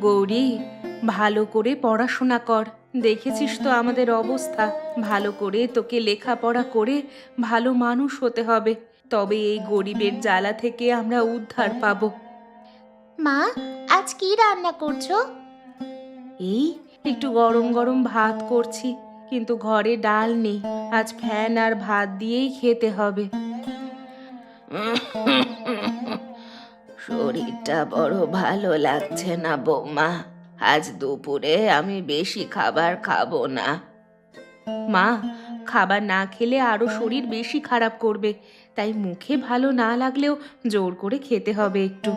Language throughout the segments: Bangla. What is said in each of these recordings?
গৌরী, ভালো করে পড়াশোনা কর। দেখেছিস তো আমাদের অবস্থা। ভালো করে তোকে লেখাপড়া করে ভালো মানুষ হতে হবে, তবে এই গরিবের জ্বালা থেকে আমরা উদ্ধার পাবো। মা, আজ কি রান্না করছো? এই একটু গরম গরম ভাত করছি, কিন্তু ঘরে ডাল নেই। আজ ফ্যান আর ভাত দিয়েই খেতে হবে। শরীরটা বড় ভালো লাগছে না বৌমা। আজ দুপুরে আমি বেশি খাবার খাবো না। মা, খাবার না খেলে আরো শরীর বেশি খারাপ করবে, তাই মুখে ভালো না লাগলেও জোর করে খেতে হবে একটু।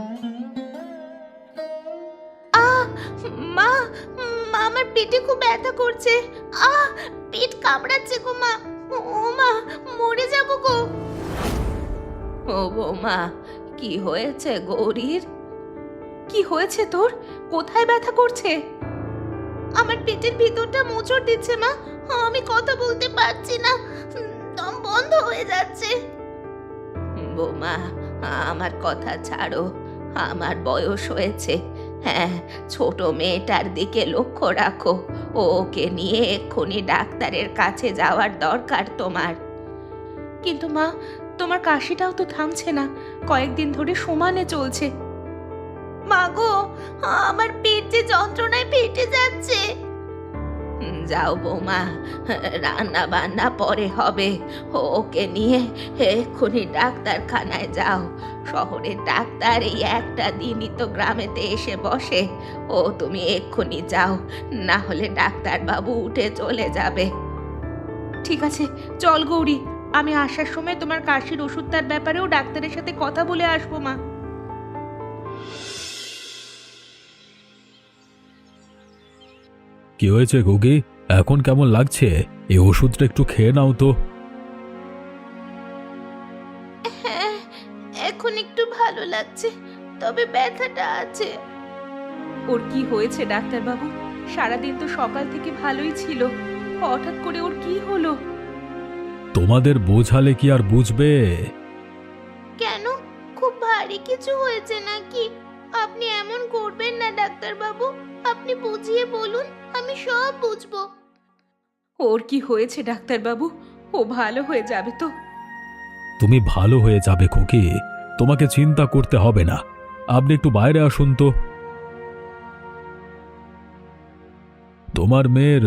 মা, মা, আমার পেটে খুব ব্যথা করছে। পেট কামড়াচ্ছে গো মা। ও মা, মরে যাবো গো। ও বৌমা, কি হয়েছে গৌরীর? কি হয়েছে তোর? কোথায় ব্যথা করছে? আমার পেটের ভিতরটা মোচড় দিচ্ছে মা। আমি কথা বলতে পারছি না, দম বন্ধ হয়ে যাচ্ছে। বৌমা, আমার কথা ছাড়ো। আমার বয়স হয়েছে। হ্যাঁ, ছোট মেয়েটার দিকে লক্ষ্য রাখো। ওকে নিয়ে এক্ষুনি ডাক্তারের কাছে যাওয়ার দরকার তোমার। কিন্তু মা, তোমার কাশিটাও তো থামছে না, কয়েকদিন ধরে সমানে চলছে। মা গো, আমার পেট যে যন্ত্রণায় ফেটে যাচ্ছে। যাও বৌমা, রান্না বান্না পরে হবে। ওকে নিয়ে এক্ষুনি ডাক্তারখানায় যাও। শহরের ডাক্তার এই একটা দিনই তো গ্রামেতে এসে বসে। ও তুমি এক্ষুনি যাও, না হলে ডাক্তারবাবু উঠে চলে যাবে। ঠিক আছে, চল গৌরী, আমি আসার সময় তোমার কাশির ওষুধটার ব্যাপারেও ডাক্তারের সাথে কথা বলে আসবো মা। কি হয়েছে গুগি? এখন কেমন লাগছে? এই ওষুধটা একটু খেয়ে নাও তো। হ্যাঁ, এখন একটু ভালো লাগছে, তবে ব্যথাটা আছে। ওর কি হয়েছে ডাক্তারবাবু? সারাদিন তো সকাল থেকে ভালোই ছিল, হঠাৎ করে ওর কি হলো? তোমাদের বোঝালে কি আর বুঝবে? কেন, খুব ভারী কিছু হয়েছে নাকি? আপনি এমন করবেন না ডাক্তার বাবু, আপনি বুঝিয়ে বলুন, আমি সব বুঝবো। ওর কি হয়েছে ডাক্তারবাবু? ও ভালো হয়ে যাবে তো? তুমি ভালো হয়ে যাবে খুকি, তোমাকে চিন্তা করতে হবে না। আপনি একটু বাইরে আসুন তো। তোমার মেয়ের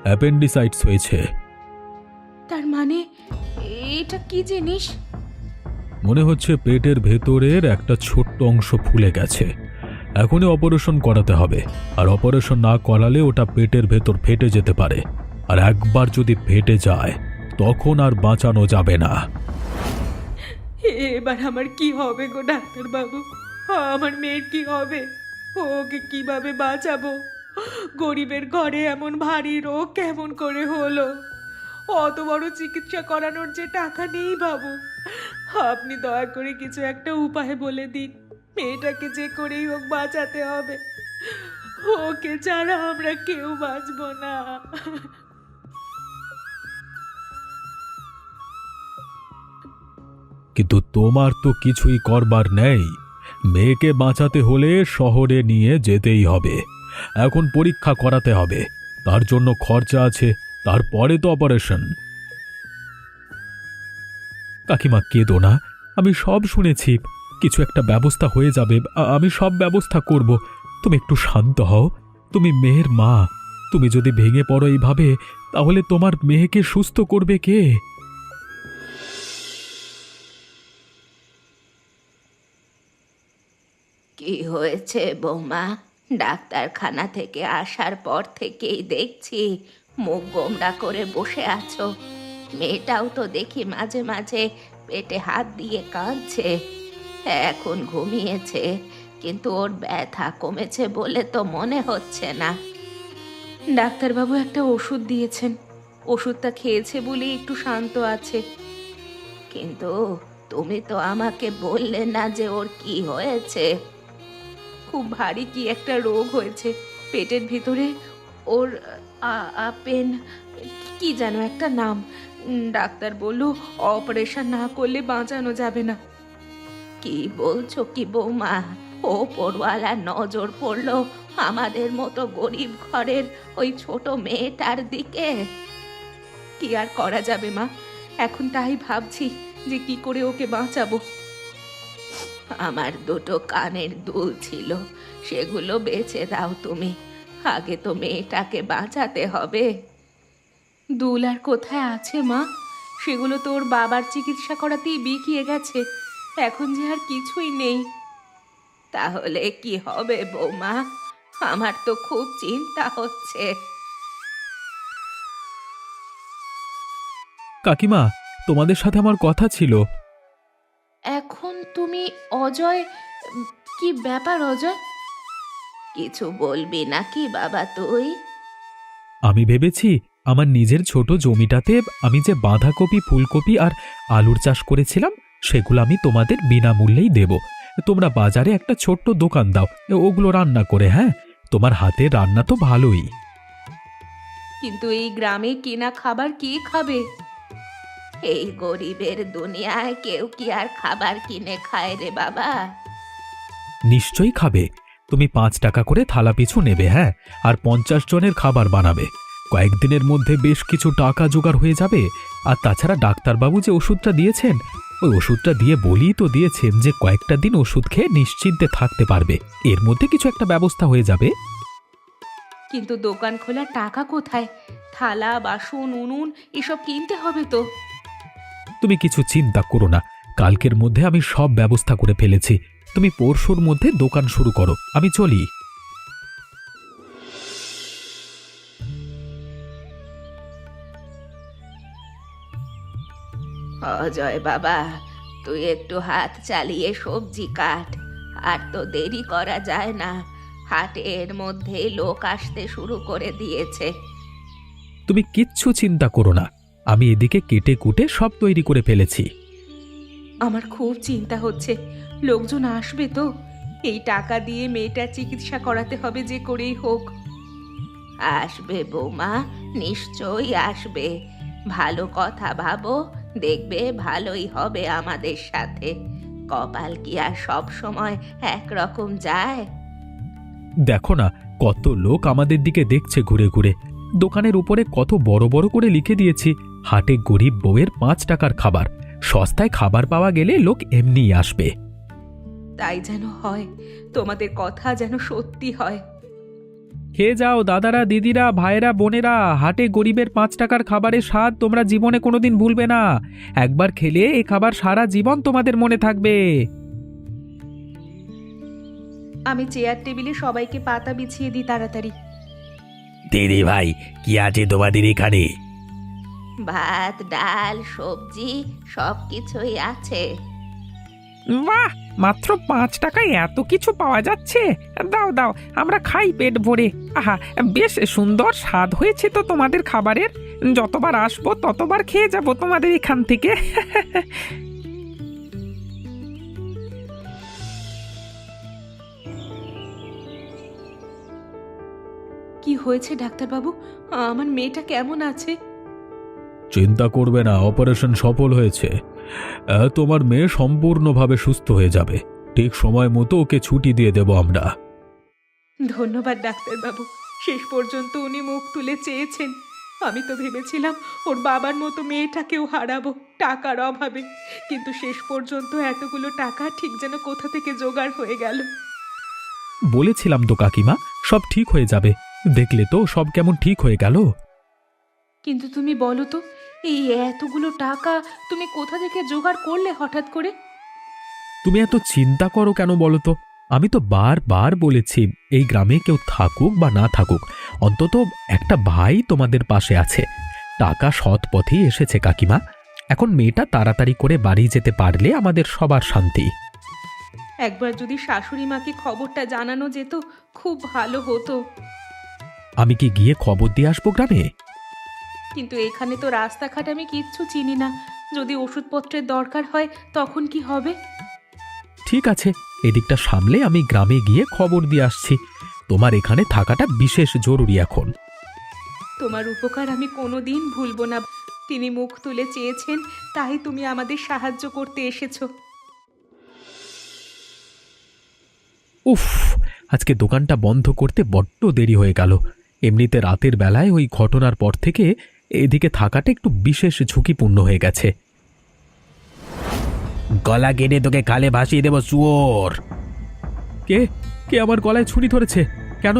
অ্যাপেন্ডিসাইটিস হয়েছে। তার মানে এটা কি জিনিস? মনে হচ্ছে পেটের ভেতরের একটা ছোট্ট অংশ ফুলে গেছে। এখনই অপারেশন করাতে হবে, আর অপারেশন না করালে ওটা পেটের ভেতর ফেটে যেতে পারে। আর একবার যদি ফেটে যায় তখন আর বাঁচানো যাবে না। এবার আমার কি হবে গো ডাক্তারবাবু? আমার মেয়ের কি হবে? ওকে কিভাবে বাঁচাবো? গরিবের ঘরে এমন ভারী রোগ কেমন করে হলো? অত বড় চিকিৎসা করানোর যে টাকা নেই বাবু। আপনি দয়া করে কিছু একটা উপায় বলে দিন। মেয়েটাকে যে করেই হোক বাঁচাতে হবে। ওকে ছাড়া আমরা কেউ বাঁচবো না। কিন্তু তোমার তো কিছুই করবার নেই। মেয়েকে বাঁচাতে হলে শহরে নিয়ে যেতেই হবে। এখন পরীক্ষা করাতে হবে, তার জন্য খরচা আছে, তারপরে তো অপারেশন। কাকিমা কেঁদো না, আমি সব শুনেছি। কিছু একটা ব্যবস্থা হয়ে যাবে, আমি সব ব্যবস্থা করব। তুমি একটু শান্ত হও। তুমি মেয়ের মা, তুমি যদি ভেঙে পড়ো এইভাবে, তাহলে তোমার মেয়েকে সুস্থ করবে কে? কি হয়েছে বৌমা? ডাক্তারখানা থেকে আসার পর থেকেই দেখছি মুখ গোমড়া করে বসে আছো। মেয়েটাও তো দেখি মাঝে মাঝে পেটে হাত দিয়ে কাঁদছে। এখন ঘুমিয়েছে, কিন্তু ওর ব্যথা কমেছে বলে তো মনে হচ্ছে না। ডাক্তারবাবু একটা ওষুধ দিয়েছেন, ওষুধটা খেয়েছে বলেই একটু শান্ত আছে। কিন্তু তুমি তো আমাকে বললে না যে ওর কি হয়েছে। খুব ভারী কি একটা রোগ হয়েছে পেটের ভিতরে। ওর আপেন কি যেন একটা নাম। ডাক্তার বলল অপারেশন না করলে বাঁচানো যাবে না। কি বলছো কি বৌমা? ও পড়ওয়ালা নজর পড়লো আমাদের মতো গরিব ঘরের ওই ছোট মেয়েটার দিকে? কি আর করা যাবে মা, এখন তাই ভাবছি যে কি করে ওকে বাঁচাবো। আমার দুটো কানের দুল ছিল, সেগুলো বেচে দাও তুমি। আগে তো মেয়েটাকে বাঁচাতে হবে। দুল আর কোথায় আছে মা? সেগুলো তো ওর বাবার চিকিৎসা করাতেই বিকিয়ে গেছে, এখন যে আর কিছুই নেই। তাহলে কি হবে বৌমা? আমার তো খুব চিন্তা হচ্ছে। কাকিমা, তোমাদের সাথে আমার কথা ছিল। এখন তুমি অজয়, কি ব্যাপার অজয়? কিছু বলবি নাকি বাবা তুই? আমি ভেবেছি আমার নিজের ছোট জমিটাতে আমি যে বাঁধাকপি, ফুলকপি আর আলুর চাষ করেছিলাম সেগুলো আমি তোমাদের বিনামূল্যেই দেব। তোমরা বাজারে একটা ছোট্ট দোকান দাও, ওগুলো রান্না করে। হ্যাঁ, তোমার হাতের রান্না তো ভালোই। কিন্তু এই গ্রামে কেনা খাবার কে খাবে? এই গরিবের দুনিয়ায় কেউ কি আর খাবার কিনে খায় রে বাবা? নিশ্চয়ই খাবে। তুমি 5 টাকা করে থালা পিছু নেবে, হ্যাঁ, আর 50 জনের খাবার বানাবে। কয়েকদিনের মধ্যে বেশ কিছু টাকা জোগাড় হয়ে যাবে। আর তাছাড়া ডাক্তারবাবু যে ওষুধটা দিয়েছেন, ওই ওষুধটা দিয়ে বলেই তো দিয়েছেন যে কয়েকটা দিন ওষুধ খেয়ে নিশ্চিন্তে থাকতে পারবে। এর মধ্যে কিছু একটা ব্যবস্থা হয়ে যাবে। কিন্তু দোকান খোলার টাকা কোথায়? থালা, বাসন, উনুন এসব কিনতে হবে তো। তুমি কিছু চিন্তা করো না, কালকের মধ্যে আমি সব ব্যবস্থা করে ফেলেছি। তুমি পরশুর মধ্যে দোকান শুরু করো, আমি চলি। অজয় বাবা, তুই একটু হাত চালিয়ে সবজি কাট। আর তো দেরি করা যায় না, হাটের মধ্যে লোক আসতে শুরু করে দিয়েছে। তুমি কিচ্ছু চিন্তা করো না, আমি এদিকে কেটে কুটে সব তৈরি করে ফেলেছি। আমার খুব চিন্তা হচ্ছে, লোকজন আসবে তো? এই টাকা দিয়ে মেয়েটার চিকিৎসা করাতে হবে যে করেই হোক। আসবে বৌমা, নিশ্চয়ই আসবে। ভালো কথা ভাবো, দেখবে ভালোই হবে আমাদের সাথে। কপাল কি আর সব সময় একরকম যায়? দেখো না, কত লোক আমাদের দিকে দেখছে ঘুরে ঘুরে। দোকানের উপরে কত বড় বড় করে লিখে দিয়েছি, হাটে গরিব বউয়ের 5 টাকার খাবার। সস্তায় খাবার পাওয়া গেলে লোক এমনিই আসবে। তাই যেন হয়, তোমাদের কথা যেন সত্যি হয়। খেয়ে যাও দাদারা, দিদিরা, ভাইয়েরা, বোনেরা, হাটে গরিবের 5 টাকার খাবারের স্বাদ তোমরা জীবনে কোনোদিন ভুলবে না। একবার খেলে এই খাবার সারা জীবন তোমাদের মনে থাকবে। আমি চেয়ার টেবিলে সবাইকে পাতা বিছিয়ে দিই তাড়াতাড়ি। দিদি ভাই, কি আছে তোমাদের এখানে? ভাত, ডাল, সবজি সব কিছুই আছে। বাহ, মাত্র 5 টাকায় এত কিছু পাওয়া যাচ্ছে। দাও দাও, আমরা খাই পেট ভরে। আহা, বেশ সুন্দর স্বাদ হয়েছে তো তোমাদের খাবারের। যতবার আসবো ততবার খেয়ে যাব তোমাদের এখান থেকে। কি হয়েছে ডাক্তারবাবু? আমার মেয়েটা কেমন আছে? চিন্তা করবে না, অপারেশন সফল হয়েছে। তোমার মেয়ে সম্পূর্ণভাবে সুস্থ হয়ে যাবে। ঠিক সময় মতো ওকে ছুটি দিয়ে দেব আমরা। ধন্যবাদ ডাক্তারবাবু, শেষ পর্যন্ত উনি মুখ তুলে চেয়েছেন। আমি তো ভেবেছিলাম ওর বাবার মতো মেয়েটাকেও হারাবো টাকার অভাবে, কিন্তু শেষ পর্যন্ত এতগুলো টাকা ঠিক যেন কোথা থেকে জোগাড় হয়ে গেল। বলেছিলাম তো কাকিমা, সব ঠিক হয়ে যাবে। দেখলে তো সব কেমন ঠিক হয়ে গেল। কিন্তু তুমি বলো তো, এই এতগুলো টাকা তুমি কোথা থেকে জোগাড় করলে হঠাৎ করে? তুমি এত চিন্তা করো কেন বলো তো? আমি তো বারবার বলেছি, এই গ্রামে কেউ থাকুক বা না থাকুক, অন্তত একটা ভাই তোমাদের পাশে আছে। টাকা সৎ পথেই এসেছে কাকিমা। এখন মেয়েটা তাড়াতাড়ি করে বাড়ি যেতে পারলে আমাদের সবার শান্তি। একবার যদি শাশুড়ি মাকে খবরটা জানানো যেত, খুব ভালো হতো। আমি কি গিয়ে খবর দিয়ে আসবো গ্রামে? কিন্তু এখানে তো রাস্তাঘাট আমি কিচ্ছু চিনি না, যদি ওষুধপত্রের দরকার হয় তখন কি হবে? ঠিক আছে, এদিকটা সামলে আমি গ্রামে গিয়ে খবর দিয়ে আসছি। তোমার এখানে থাকাটা বিশেষ জরুরি এখন। তোমার উপকার আমি কোনোদিন ভুলবো না। তিনি মুখ তুলে চেয়েছেন, তাই তুমি আমাদের সাহায্য করতে এসেছো। উফ, আজকে দোকানটা বন্ধ করতে বড্ড দেরি হয়ে গেল। এমনিতে রাতের বেলায় ওই ঘটনার পর থেকে এদিকে থাকাটা একটু বিশেষ ঝুঁকিপূর্ণ হয়ে গেছে। গলা কেটে তোকে খালে ভাসিয়ে দেব শুয়োর। কে কে আমার গলায় ছুরি ধরেছে? কেন?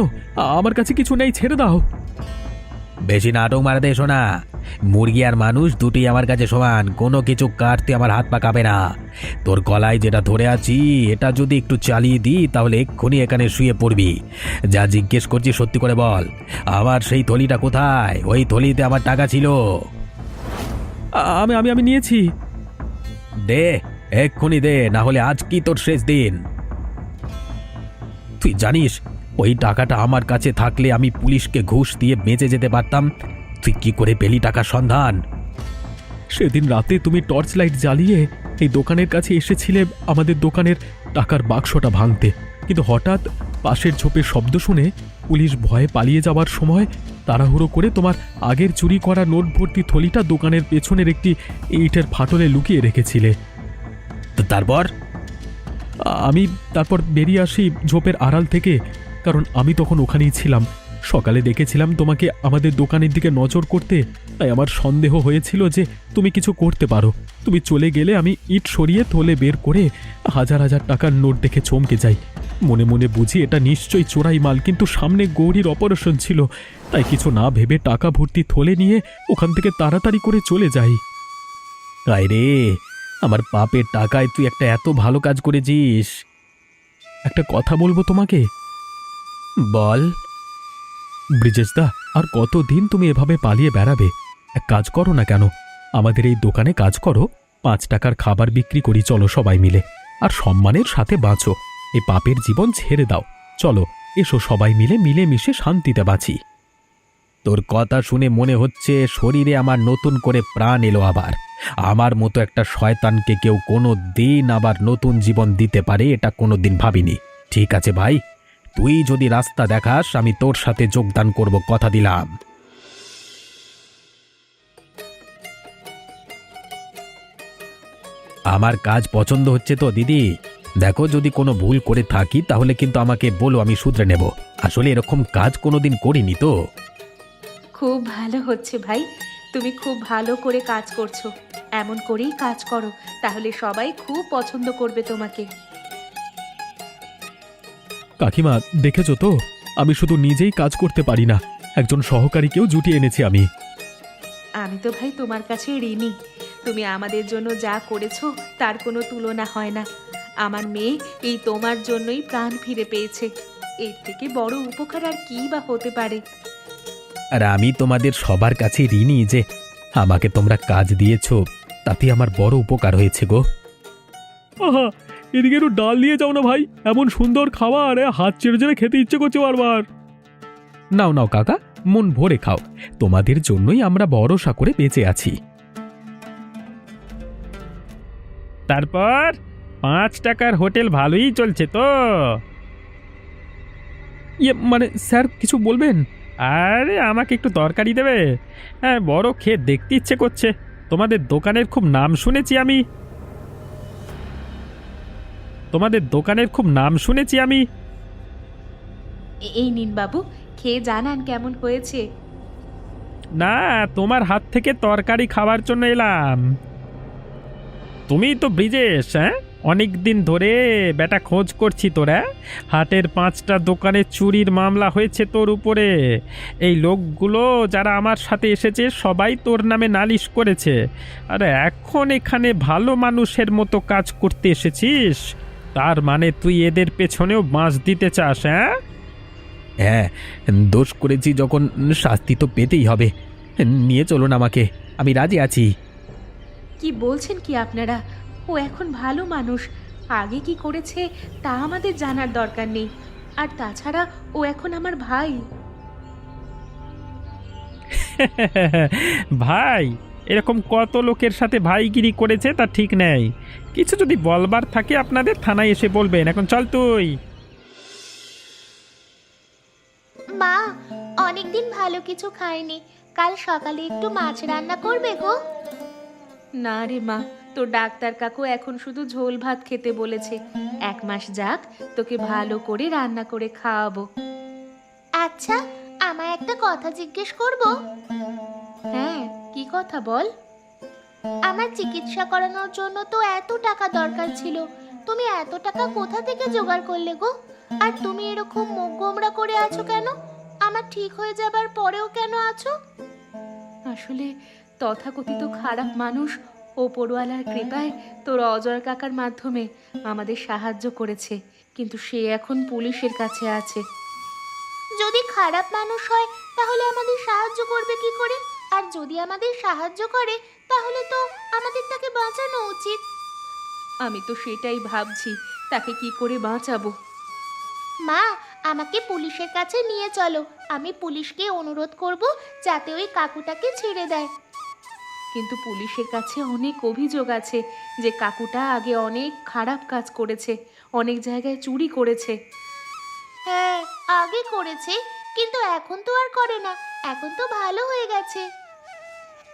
আমার কাছে কিছু নেই, ছেড়ে দাও। বেশি নাটক মারাতে এসো না। মুরগি আর মানুষ দুটি আমার কাছে সমান, কোনো কিছু কাটতে আমার হাত পা কাঁপে না। তোর গলায় যেটা ধরে আছি এটা যদি একটু চালিয়ে দিই তাহলে এক্ষুনি এখানে শুয়ে পড়বি। যা জিজ্ঞেস করছি সত্যি করে বল, আমার সেই থলিটা কোথায়? ওই থলিতে আমার টাকা ছিল। আমি আমি আমি নিয়েছি। দে, এক্ষুনি দে, না হলে আজ কি তোর শেষ দিন। তুই জানিস ওই টাকাটা আমার কাছে থাকলে আমি পুলিশকে ঘুষ দিয়ে বেঁচে যেতে পারতাম। তুই কি করে পেলি টাকার সন্ধান? সেদিন রাতে তুমি টর্চ লাইট জ্বালিয়ে এই দোকানের কাছে এসেছিলে আমাদের দোকানের টাকার বাক্সটা ভাঙতে, কিন্তু হঠাৎ পাশের ঝোপের শব্দ শুনে পুলিশ ভয়ে পালিয়ে যাওয়ার সময় তাড়াহুড়ো করে তোমার আগের চুরি করা নোট ভর্তি থলিটা দোকানের পেছনের একটি ইটের ফাটলে লুকিয়ে রেখেছিলে। তারপর তারপর বেরিয়ে আসি ঝোপের আড়াল থেকে, কারণ আমি তখন ওখানেই ছিলাম। সকালে দেখেছিলাম তোমাকে আমাদের দোকানের দিকে নজর করতে, তাই আমার সন্দেহ হয়েছিল যে তুমি কিছু করতে পারো। তুমি চলে গেলে আমি ইট সরিয়ে থলে বের করে হাজার হাজার টাকার নোট দেখে চমকে যাই। মনে মনে বুঝি এটা নিশ্চয়ই চোরাই মাল, কিন্তু সামনে গৌরীর অপারেশন ছিল, তাই কিছু না ভেবে টাকা ভর্তি থলে নিয়ে ওখান থেকে তাড়াতাড়ি করে চলে যাই। আয় রে, আমার পাপের টাকায় তুই একটা এত ভালো কাজ করেছিস। একটা কথা বলবো তোমাকে। বল। ব্রিজেশ দা, আর কতদিন তুমি এভাবে পালিয়ে বেড়াবে? এক কাজ করো না কেন, আমাদের এই দোকানে কাজ করো, 5 টাকার খাবার বিক্রি করি চলো সবাই মিলে, আর সম্মানের সাথে বাঁচো। এই পাপের জীবন ছেড়ে দাও। চলো, এসো সবাই মিলে মিলেমিশে শান্তিতে বাঁচি। তোর কথা শুনে মনে হচ্ছে শরীরে আমার নতুন করে প্রাণ এলো আবার। আমার মতো একটা শয়তানকে কেউ কোনো দিন আবার নতুন জীবন দিতে পারে এটা কোনো দিন ভাবিনি। ঠিক আছে ভাই, তুই যদি রাস্তা দেখাস আমি তোর সাথে যোগদান করব, কথা দিলাম। আমার কাজ পছন্দ হচ্ছে তো দিদি? দেখো, যদি কোনো ভুল করে থাকি তাহলে কিন্তু আমাকে বলো, আমি শুধরে নেব। আসলে এরকম কাজ কোনোদিন করিনি তো। খুব ভালো হচ্ছে ভাই, তুমি খুব ভালো করে কাজ করছো। এমন করেই কাজ করো, তাহলে সবাই খুব পছন্দ করবে তোমাকে। কাকিমা, দেখেছো তো, আমি শুধু নিজেই কাজ করতে পারি না, একজন সহকারীকেও জুটিয়ে এনেছি আমি। আমি তো ভাই তোমার কাছে ঋণী। তুমি আমাদের জন্য যা করেছো তার কোনো তুলনা হয় না। আমার মেয়ে এই তোমার জন্যই প্রাণ ফিরে পেয়েছে। এর থেকে বড় উপকার আর কি বা হতে পারে? আর আমি তোমাদের সবার কাছে ঋণী যে আমাকে তোমরা কাজ দিয়েছো, তাতে আমার বড় উপকার হয়েছে গো। আহা, এদিকে একটু ডাল নিয়ে যাও না ভাই, এমন সুন্দর খাবার হাত চেড়ে চেড়ে খেতে ইচ্ছে করছে বারবার। নাও নাও কাকা, মন ভরে খাও, তোমাদের জন্যই আমরা ভরসা করে বেঁচে আছি। তারপর 5 টাকার হোটেল ভালোই চলছে তো? মানে স্যার কিছু বলবেন? আরে আমাকে একটু তরকারি দেবে? হ্যাঁ, বড় খেয়ে দেখতে ইচ্ছে করছে। তোমাদের দোকানের খুব নাম শুনেছি আমি। এই নিন বাবু, খেয়ে জানান কেমন হয়েছে। না, তোমার হাত থেকে তরকারি খাওয়ার জন্য এলাম। তুমি তো ব্রিজেশ? হ্যাঁ, অনেক দিন ধরে বেটা খোঁজ করছি তোরা। হাটের 5টা দোকানে চুরির মামলা হয়েছে তোর উপরে। এই লোকগুলো যারা আমার সাথে এসেছে সবাই তোর নামে নালিশ করেছে। আরে এখন এখানে ভালো মানুষের মতো কাজ করতে এসেছিস, তার মানে তুই এদের পেছনেও বাঁশ দিতে চাস? হ্যাঁ হ্যাঁ, দোষ করেছি যখন শাস্তি তো পেতেই হবে। নিয়ে চলুন আমাকে, আমি রাজি আছি। কি বলছেন কি আপনারা? ও এখন ভালো মানুষ, আগে কি করেছে তা আমাদের জানার দরকার নেই। আর তাছাড়া ও এখন আমার ভাই। ভাই, এরকম কত লোকের সাথে ভাইগিরি করেছে তা ঠিক নেই। কিছু যদি বলবার থাকে আপনাদের থানায় এসে বলবেন। এখন চল তুই। মা, অনেকদিন ভালো কিছু খাইনি, কাল সকালে একটু মাছ রান্না করবে গো? না রে মা, তো ডাক্তার কাকু এখন শুধু ঝোল ভাত খেতে বলেছে। 1 মাস যাক, তোকে ভালো করে রান্না করে খাওয়াবো। আচ্ছা, আমায় একটা কথা জিজ্ঞেস করব? হ্যাঁ, কি কথা বল। আমার চিকিৎসা করানোর জন্য তো এত টাকা দরকার ছিল, তুমি এত টাকা কোথা থেকে জোগাড় করলে গো? আর তুমি এরকম মুখ গোমড়া করে আছো কেন? আমার ঠিক হয়ে যাবার পরেও কেন আছো? আসলে তথাকথিত খারাপ মানুষ ওপরওয়ালার কৃপায় তোর অজয় কাকার মাধ্যমে আমাদের সাহায্য করেছে, কিন্তু সে এখন পুলিশের কাছে আছে। যদি খারাপ মানুষ হয় তাহলে আমাদের সাহায্য করবে কি করে? আর যদি আমাদের সাহায্য করে তাহলে তো আমাদের তাকে বাঁচানো উচিত। আমি তো সেটাই ভাবছি, তাকে কি করে বাঁচাবো। মা, আমাকে পুলিশের কাছে নিয়ে চলো। আমি পুলিশকে অনুরোধ করব যাতে ওই কাকুটাকে ছেড়ে দেয়। কিন্তু পুলিশের কাছে অনেক অভিযোগ আছে যে কাকুটা আগে অনেক খারাপ কাজ করেছে, অনেক জায়গায় চুরি করেছে। হ্যাঁ, আগে করেছে, কিন্তু এখন তো আর করে না। এখন তো ভালো হয়ে গেছে।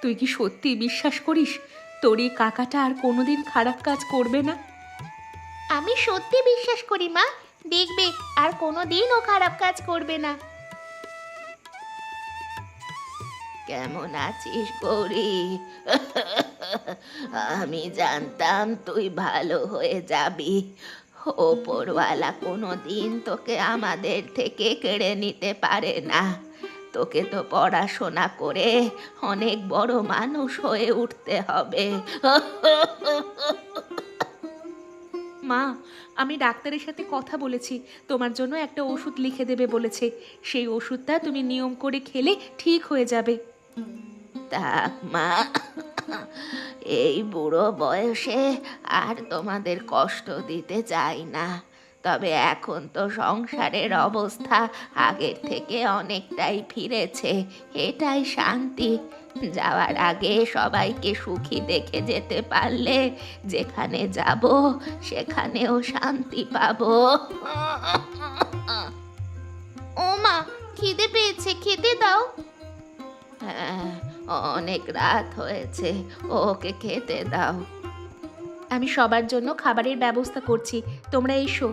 তুই কি সত্যি বিশ্বাস করিস তোর এই কাকাটা আর কোনোদিন খারাপ কাজ করবে না? আমি সত্যি বিশ্বাস করি মা, দেখবে আর কোনোদিন ও খারাপ কাজ করবে না। কেমন আছিস গৌরী? আমি জানতাম তুই ভালো হয়ে যাবি। ওপরওয়ালা কোনো দিন তোকে আমাদের থেকে কেড়ে নিতে পারে না। তোকে তো পড়াশোনা করে অনেক বড় মানুষ হয়ে উঠতে হবে। মা, আমি ডাক্তারের সাথে কথা বলেছি, তোমার জন্য একটা ওষুধ লিখে দেবে বলেছে। সেই ওষুধটা তুমি নিয়ম করে খেলে ঠিক হয়ে যাবে। থাক মা, এই বুড়ো বয়সে আর তোমাদের কষ্ট দিতে চাই না। তবে এখন তো সংসারের অবস্থা আগের থেকে অনেকটাই ফিরেছে, এটাই শান্তি। যাওয়ার আগে সবাইকে সুখী দেখে যেতে পারলে যেখানে যাব সেখানেও শান্তি পাবো। ও মা, খিদে পেয়েছে, খেতে দাও। হ্যাঁ, অনেক রাত হয়েছে, ওকে খেতে দাও। আমি সবার জন্য খাবারের ব্যবস্থা করছি, তোমরা এসো।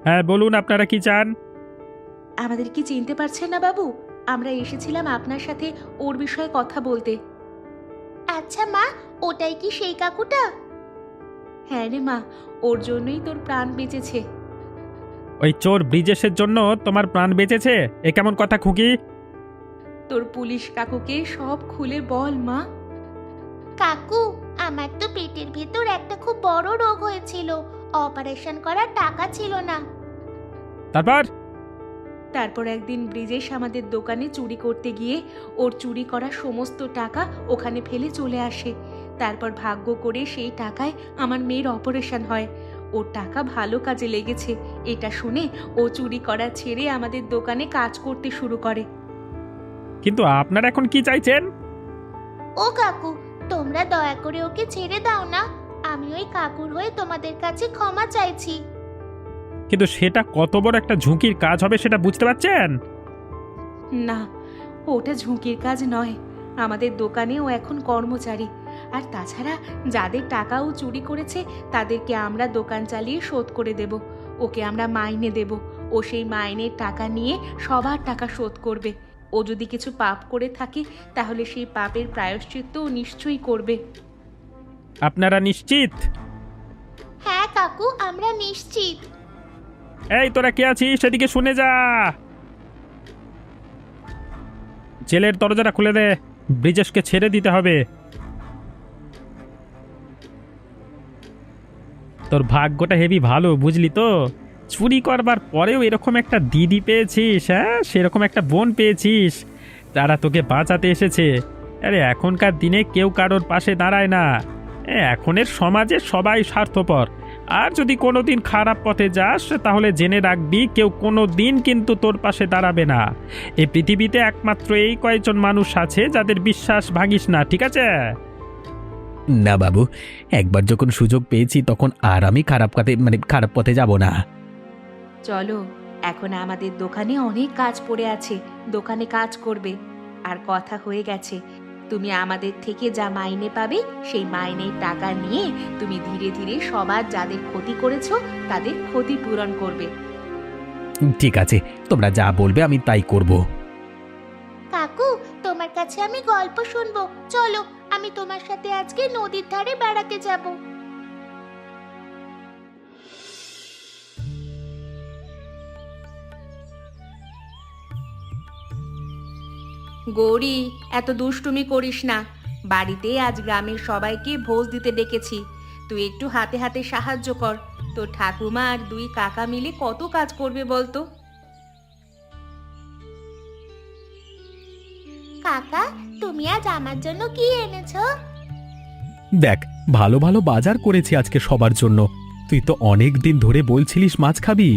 হ্যাঁ, বলুন আপনারা কি চান? আমাদের কি চিনতে পারছেন না বাবু? আমরা এসেছিলাম আপনার সাথে ওর বিষয়ে কথা বলতে। আচ্ছা মা, ওটাই কি সেই কাকুটা? হ্যাঁ রে মা, ওর জন্যই তোর প্রাণ বেঁচেছে। ওই চোর ব্রিজেশের জন্য তোমার প্রাণ বেঁচেছে? এ কেমন কথা খুকি? তোর পুলিশ কাকুকে সব খুলে বল মা। কাকু, আমার তো পেটের ভেতর একটা খুব বড় রোগ হয়েছিল, অপারেশন করার টাকা ছিল না। তারপর একদিন ব্রিজেশ আমাদের দোকানে চুরি করতে গিয়ে ওর চুরি করা সমস্ত টাকা ওখানে ফেলে চলে আসে। তারপর ভাগ্য করে সেই টাকায় আমার মেয়ের অপারেশন হয়। ওর টাকা ভালো কাজে লেগেছে, এটা শুনে ও চুরি করা ছেড়ে আমাদের দোকানে কাজ করতে শুরু করে। কিন্তু আপনারা এখন কি চাইছেন? ও কাকু, তোমরা দয়া করে ওকে ছেড়ে দাও না। আমি ওই কাকুর হয়ে তোমাদের কাছে ক্ষমা চাইছি। কিন্তু সেটা কত বড় একটা ঝুঁকির কাজ হবে সেটা বুঝতে পারছেন? না, ওটা ঝুঁকির কাজ নয়। আমাদের দোকানে ও এখন কর্মচারী, আর তাছাড়া যাদের টাকা ও চুরি করেছে তাদেরকে আমরা দোকান চালিয়ে শোধ করে দেব। ওকে আমরা মাইনে দেব, ও সেই মাইনের টাকা নিয়ে সবার টাকা শোধ করবে। ও যদি কিছু পাপ করে থাকে তাহলে সেই পাপের প্রায়শ্চিত্ত ও নিশ্চয়ই করবে। আপনারা নিশ্চিত? হ্যাঁ কাকু, আমরা নিশ্চিত। এই তোরা কে আছিস সেদিকে শুনে যা। জেলের দরজাটা খুলে দে, ব্রিজেশকে ছেড়ে দিতে হবে। তোর ভাগ্যটা হেভি ভালো, বুঝলি তো? চুরি করবার পরেও এরকম একটা দিদি পেয়েছিস, হ্যাঁ, সেরকম একটা বোন পেয়েছিস, তারা তোকে বাঁচাতে এসেছে। আরে এখনকার দিনে কেউ কারোর পাশে দাঁড়ায় না। এখনের সমাজে সবাই স্বার্থপর। আর যদি কোনোদিন খারাপ পথে যাস তাহলে জেনে রাখবি কেউ কোনো দিন কিন্তু তোর পাশে দাঁড়াবে না। এই পৃথিবীতে একমাত্র এই কয়েকজন মানুষ আছে যাদের বিশ্বাস ভাঙিস না, ঠিক আছে? না বাবু, একবার যখন সুযোগ পেয়েছি তখন আর আমি খারাপ পথে যাব না। চলো, এখন আমাদের দোকানে অনেক কাজ পড়ে আছে, দোকানে কাজ করবে। আর কথা হয়ে গেছে, তুমি আমাদের থেকে যা মাইনে পাবে সেই মাইনের টাকা নিয়ে তুমি ধীরে ধীরে সবার যাদের ক্ষতি করেছো তাদের ক্ষতিপূরণ করবে। ঠিক আছে, তোমরা যা বলবে আমি তাই করব। কাকু, তোমার কাছে আমি গল্প শুনবো, চলো আমি তোমার সাথে আজকে নদীর ধারে বেড়াতে যাব। গৌরী, এত দুষ্টুমি করিস না। বাড়িতে আজ গ্রামের সবাইকে ভোজ দিতে ডেকেছি, তুই একটু হাতে হাতে সাহায্য কর। তোর ঠাকুমা আর দুই কাকা মিলে কত কাজ করবে বলতো। কাকা, তুমি আজ আমার জন্য কি এনেছো? দেখ, ভালো ভালো বাজার করেছি আজকে সবার জন্য। তুই তো অনেক দিন ধরে বলছিলিস মাছ খাবি,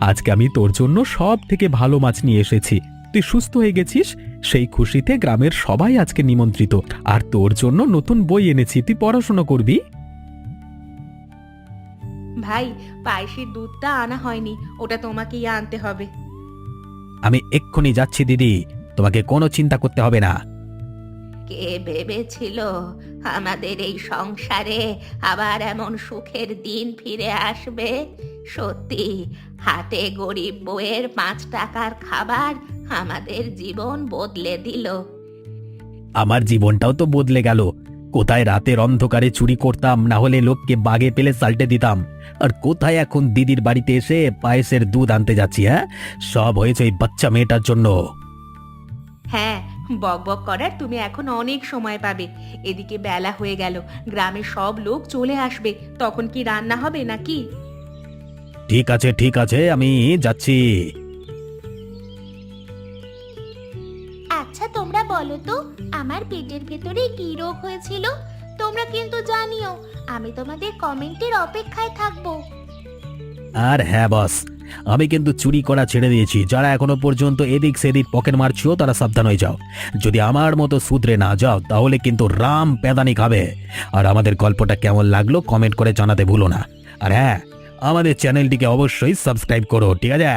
আজকে আমি তোর জন্য সব থেকে ভালো মাছ নিয়ে এসেছি। তুই সুস্থ হয়ে গেছিস, সেই খুশিতে গ্রামের সবাই আজকে নিমন্ত্রিত। আর তোর জন্য নতুন বই এনেছি, তুই পড়াশোনা করবি। ভাই, পায়েসের দুধটা আনা হয়নি, ওটা তোমাকেই আনতে হবে। আমি এক্ষুনি যাচ্ছি দিদি, তোমাকে কোনো চিন্তা করতে হবে না। কে ভেবেছিল আমাদের এই সংসারে আবার এমন সুখের দিন ফিরে আসবে? সত্যি, হাতে গরিব বউয়ের 5 টাকার খাবার আমাদের জীবন বদলে দিল। আমার জীবনটাও তো বদলে গেল। কোথায় রাতের অন্ধকারে চুরি করতাম, না হলে লোককে বাগে পেলে সাল্টে দিতাম, আর কোথায় এখন দিদির বাড়িতে এসে পায়েসের দুধ আনতে যাচ্ছি। হ্যাঁ, সব হয়েছে ওই বাচ্চা মেয়েটার জন্য। হ্যাঁ, বকবক করার তুমি এখন অনেক সময় পাবে। এদিকে বেলা হয়ে গেল, গ্রামের সব লোক চলে আসবে, তখন কি রান্না হবে নাকি? ঠিক আছে ঠিক আছে, আমি যাচ্ছি। আচ্ছা তোমরা বলো তো, আমার পেটের ভেতরে কি রোগ হয়েছিল? তোমরা কিন্তু জানিও, আমি তোমাদের কমেন্টের অপেক্ষায় থাকবো। আর হ্যাঁ বস, আমি কিন্তু চুরি করা ছেড়ে দিয়েছি। যারা এখনো পর্যন্ত এদিক সেদিক পকেট মারছো তারা সাবধান হয়ে যাও। যদি আমার মতো শুধরে না যাও তাহলে কিন্তু রাম পেদানি খাবে। আর আমাদের গল্পটা কেমন লাগলো কমেন্ট করে জানাতে ভুলো না। আর হ্যাঁ, আমাদের চ্যানেলটিকে অবশ্যই সাবস্ক্রাইব করো, ঠিক আছে?